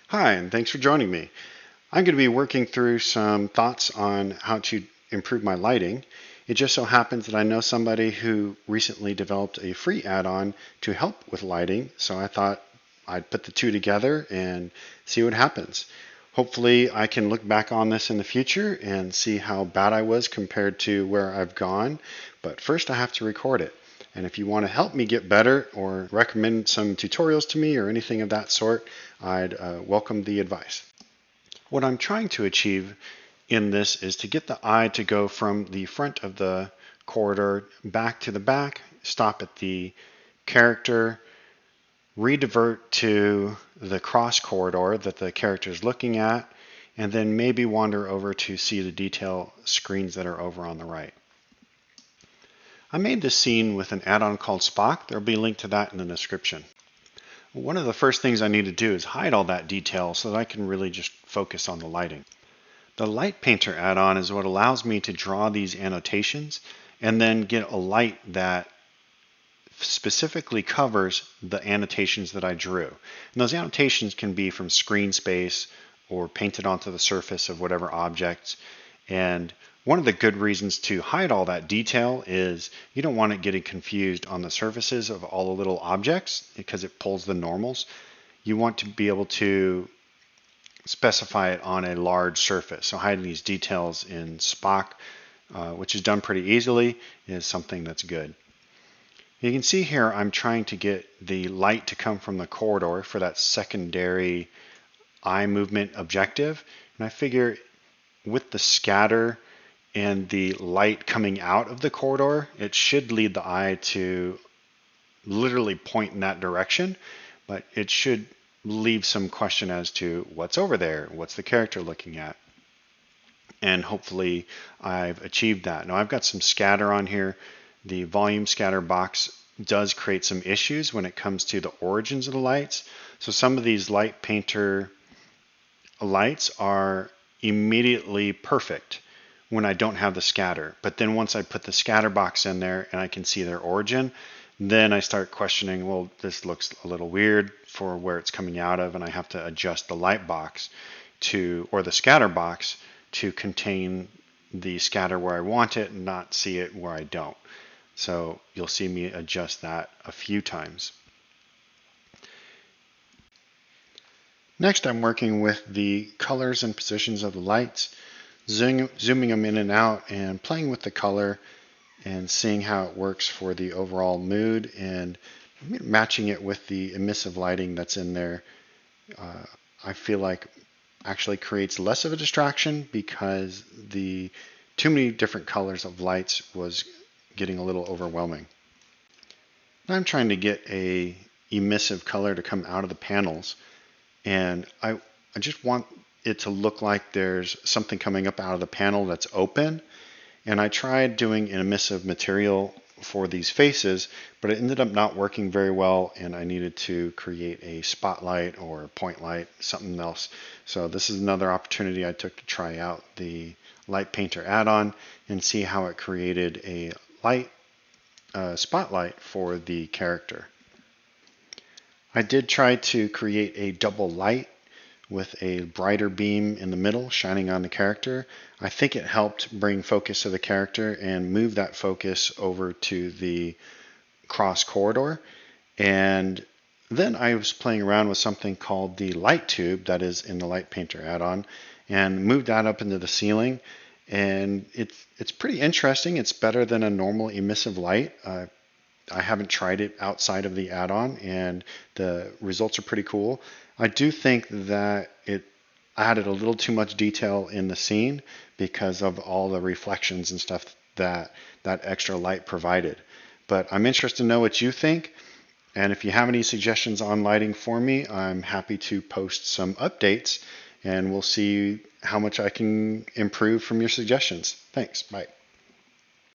Hi, and thanks for joining me. I'm going to be working through some thoughts on how to improve my lighting. It just so happens that I know somebody who recently developed a free add-on to help with lighting, so I thought I'd put the two together and see what happens. Hopefully, I can look back on this in the future and see how bad I was compared to where I've gone, but first I have to record it. And if you want to help me get better or recommend some tutorials to me or anything of that sort, I'd welcome the advice. What I'm trying to achieve in this is to get the eye to go from the front of the corridor back to the back, stop at the character, redivert to the cross corridor that the character is looking at, and then maybe wander over to see the detail screens that are over on the right. I made this scene with an add-on called Spock. There'll be a link to that in the description. One of the first things I need to do is hide all that detail so that I can really just focus on the lighting. The Light Painter add-on is what allows me to draw these annotations and then get a light that specifically covers the annotations that I drew. And those annotations can be from screen space or painted onto the surface of whatever objects. And one of the good reasons to hide all that detail is you don't want it getting confused on the surfaces of all the little objects because it pulls the normals. You want to be able to specify it on a large surface. So hiding these details in Spock, which is done pretty easily, is something that's good. You can see here I'm trying to get the light to come from the corridor for that secondary eye movement objective. And I figure with the scatter and the light coming out of the corridor, it should lead the eye to literally point in that direction, but it should leave some question as to what's over there, what's the character looking at. And hopefully I've achieved that. Now I've got some scatter on here. The volume scatter box does create some issues when it comes to the origins of the lights. So some of these Light Painter lights are immediately perfect when I don't have the scatter. But then once I put the scatter box in there and I can see their origin, then I start questioning, well, this looks a little weird for where it's coming out of, and I have to adjust the light box or the scatter box to contain the scatter where I want it and not see it where I don't. So you'll see me adjust that a few times. Next, I'm working with the colors and positions of the lights, zooming them in and out and playing with the color and seeing how it works for the overall mood and matching it with the emissive lighting that's in there. I feel like actually creates less of a distraction because the too many different colors of lights was getting a little overwhelming. Now I'm trying to get a emissive color to come out of the panels, and I just want it to look like there's something coming up out of the panel that's open. And I tried doing an emissive material for these faces, but it ended up not working very well, and I needed to create a spotlight or a point light, something else. So this is another opportunity I took to try out the Light Painter add-on and see how it created a light spotlight for the character. I did try to create a double light with a brighter beam in the middle shining on the character. I think it helped bring focus to the character and move that focus over to the cross corridor. And then I was playing around with something called the light tube that is in the Light Painter add-on and moved that up into the ceiling. And it's pretty interesting. It's better than a normal emissive light. I haven't tried it outside of the add-on, and the results are pretty cool. I do think that it added a little too much detail in the scene because of all the reflections and stuff that that extra light provided. But I'm interested to know what you think. And if you have any suggestions on lighting for me, I'm happy to post some updates, and we'll see how much I can improve from your suggestions. Thanks. Bye.